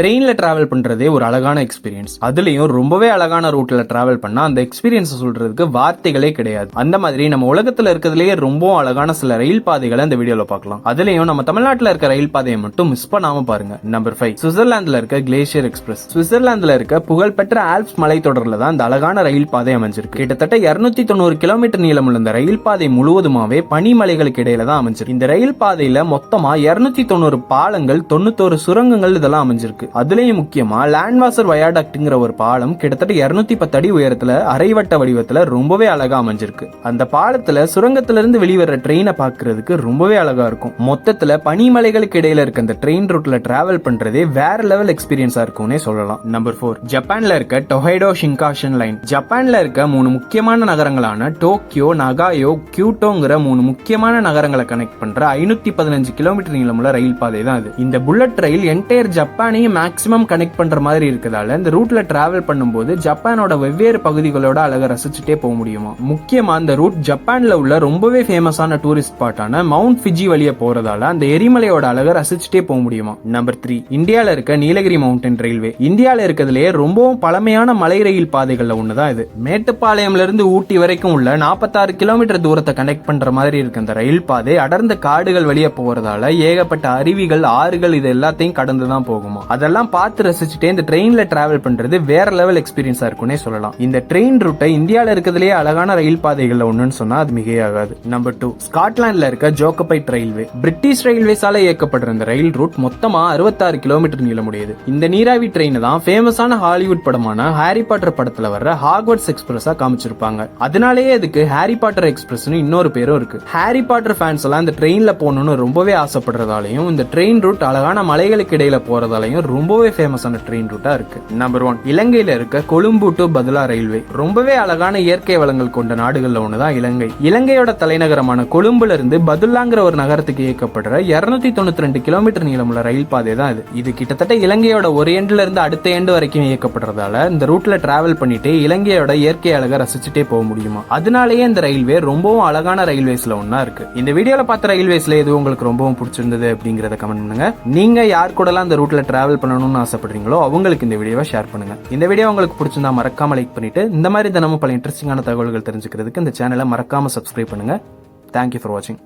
ட்ரெயின்ல டிராவல் பண்றதே ஒரு அழகான எக்ஸ்பீரியன்ஸ். அதுலயும் ரொம்பவே அழகான ரூட்ல டிராவல் பண்ணா அந்த எக்ஸ்பீரியன்ஸ் சொல்றதுக்கு வார்த்தைகளே கிடையாது. அந்த மாதிரி நம்ம உலகத்துல இருக்கிறதுலயே ரொம்ப அழகான சில ரயில் பாதைகளை இந்த வீடியோல பார்க்கலாம். அதுலயும் நம்ம தமிழ்நாட்டுல இருக்க ரயில் பாதையை மட்டும் மிஸ் பண்ணாம பாருங்க. நம்பர் 5, சுவிட்சர்லாந்துல இருக்க கிளேசியர் எக்ஸ்பிரஸ். சுவிட்சர்லாந்துல இருக்க புகழ்பெற்ற ஆல்ப்ஸ் மலைத்தொடர்ல தான் இந்த அழகான ரயில் பாதை அமைஞ்சிருக்கு. கிட்டத்தட்ட 290 கிலோமீட்டர் நீளமுள்ள இந்த ரயில் பாதை முழுவதுமாவே பனிமலைகளுக்கு இடையில தான் அமைஞ்சிருக்கு. இந்த ரயில் பாதையில மொத்தமா 290 பாலங்கள், 91 சுரங்கங்கள் இதெல்லாம் அமைஞ்சிருக்கு. அதுலயும் முக்கியமா லேண்ட்வாசர் வயாடக்ட்ங்கிற ஒரு பாலம் கிட்டத்தட்ட 210 அடி உயரத்துல அரைவட்ட வடிவத்துல ரொம்பவே அழகா அமைஞ்சிருக்கு. அந்த பாலத்துல சுரங்கத்துல இருந்து வெளிவர ட்ரெயினை பாக்குறதுக்கு ரொம்பவே அழகா இருக்கும். மொத்தத்துல பனிமலைகளுக்கு இடையில இருக்க அந்த ட்ரெயின் ரூட்ல டிராவல் பண்றதே வேற லெவல் எக்ஸ்பீரியன்ஸா இருக்கும்னே சொல்லலாம். நம்பர் 4, ஜப்பான்ல இருக்க டொஹைடோ ஷின்கான்சன் லைன். ஜப்பான்ல இருக்க 3 முக்கியமான நகரங்களான டோக்கியோ, நகாயோ, கியூட்டோங்கிற 3 முக்கியமான நகரங்களை கனெக்ட் பண்ற 515 கிலோமீட்டர் நீளமுள்ள ரயில் பாதை தான் இது. இந்த புல்லட் ரயில் என்டையர் ஜப்பானையும் மேக்ஸிமம் கனெக்ட் பண்ற மாதிரி இருக்கதால இந்த ரூட்ல டிராவல் பண்ணும்போது ஜப்பானோட வெவ்வேறு பகுதிகளோட அழகை ரசிச்சுட்டே போக முடியுமா. முக்கியமா இந்த ரூட் ஜப்பான்ல உள்ள ரொம்பவே ஃபேமஸான டூரிஸ்ட் ஸ்பாட்டான மவுண்ட் ஃபிஜி வழியா போறதால அந்த எரிமலையோட அழகை ரசிச்சுட்டே போக முடியுமா. நம்பர் 3, இந்தியால இருக்க நீலகிரி மவுண்டன் ரயில்வே. இந்தியால இருக்கிறதுலயே ரொம்பவும் பழமையான மலை ரயில் பாதைகள்ல ஒண்ணுதான் இது. மேட்டுப்பாளையம்ல இருந்து ஊட்டி வரைக்கும் உள்ள 46 கிலோமீட்டர் தூரத்தை கனெக்ட் பண்ற மாதிரி இருக்க இந்த ரயில் பாதை அடர்ந்த காடுகள் வழியா போறதால ஏகப்பட்ட அருவிகள், ஆறுகள் இது எல்லாத்தையும் கடந்துதான் போகுமா. அதெல்லாம் பார்த்து ரசிச்சுட்டே இந்த ட்ரெயின்ல டிராவல் பண்றது வேற லெவல் எக்ஸ்பீரியன்ஸா இருக்கும்னே சொல்லலாம். இந்த ட்ரெயின் ரூட்டை இந்தியால இருக்கிறதுலயே அழகான ரயில் பாதைகள்ல ஒண்ணுன்னு சொன்னா அது மிகையாகாது. நம்பர் 2, ஸ்காட்லாந்துல இருக்க ஜோக்கபைட் ரயில்வே. பிரிட்டிஷ் ரயில்வேஸால இயக்கப்படுற இந்த ரயில் ரூட் மொத்தமா 66 கிலோமீட்டர் நீளமுடையது. இந்த நீராவி ட்ரெயின் தான் ஃபேமஸான ஹாலிவுட் படமான ஹாரி பாட்டர் படத்துல வர்ற ஹாக்வர்ட்ஸ் எக்ஸ்பிரஸா காமிச்சிருப்பாங்க. அதனாலேயே அதுக்கு ஹாரி பாட்டர் எக்ஸ்பிரஸ்னு இன்னொரு பேரும் இருக்கு. ஹாரி பாட்டர் ஃபேன்ஸ் எல்லாம் இந்த ட்ரெயின்ல போகணும்னு ரொம்பவே ஆசைப்படுறதாலையும் இந்த ட்ரெயின் ரூட் அழகான மலைகளுக்கு இடையில போறதாலையும் ரொம்பவே ஃபேமஸான ட்ரெயின் ரூட்டா இருக்கு. நம்பர் 1, இலங்கையில இருக்க கொழும்பு டு பதுலா ரயில்வே. ரொம்பவே அழகான இயற்கை வளங்கள் கொண்ட நாடுகள்ல ஒண்ணுதான் இலங்கை. இலங்கையோட தலைநகரமான கொழும்புல இருந்து பதுல்லாங்கிற ஒரு நகரத்துக்கு இயக்கப்படுற 292 கிலோமீட்டர் நீளமுள்ள ரயில் பாதை தான் இது. இது கிட்டத்தட்ட இலங்கையோட ஒரு எண்ட்ல இருந்து அடுத்த எண்டு வரைக்கும் இயக்கப்படுறதால இந்த ரூட்ல டிராவல் பண்ணிட்டு இலங்கையோட இயற்கை அழகை ரசிச்சுட்டே போக முடியுமா. அதனாலேயே இந்த ரயில்வே ரொம்பவும் அழகான ரயில்வேஸ்ல ஒன்னா இருக்கு. இந்த வீடியோல பார்த்த ரயில்வேஸ்ல எது உங்களுக்கு ரொம்பவும் பிடிச்சிருந்தது அப்படிங்கறத கமெண்ட் பண்ணுங்க. நீங்க யார் கூடலாம் இந்த ரூட்ல டிராவல் பண்ணணும்னு ஆசைப்படுறீங்களோ அவங்களுக்கு இந்த வீடியோவை ஷேர் பண்ணுங்க. இந்த வீடியோ உங்களுக்கு பிடிச்சிருந்தா மறக்காம லைக் பண்ணிட்டு இந்த மாதிரி தினமும் பல இன்ட்ரெஸ்டிங்கான தகவல்கள் தெரிஞ்சுக்கிறதுக்கு இந்த சேனலை மறக்காம சப்ஸ்கிரைப் பண்ணுங்க. தேங்க்யூ ஃபார் வாட்சிங்.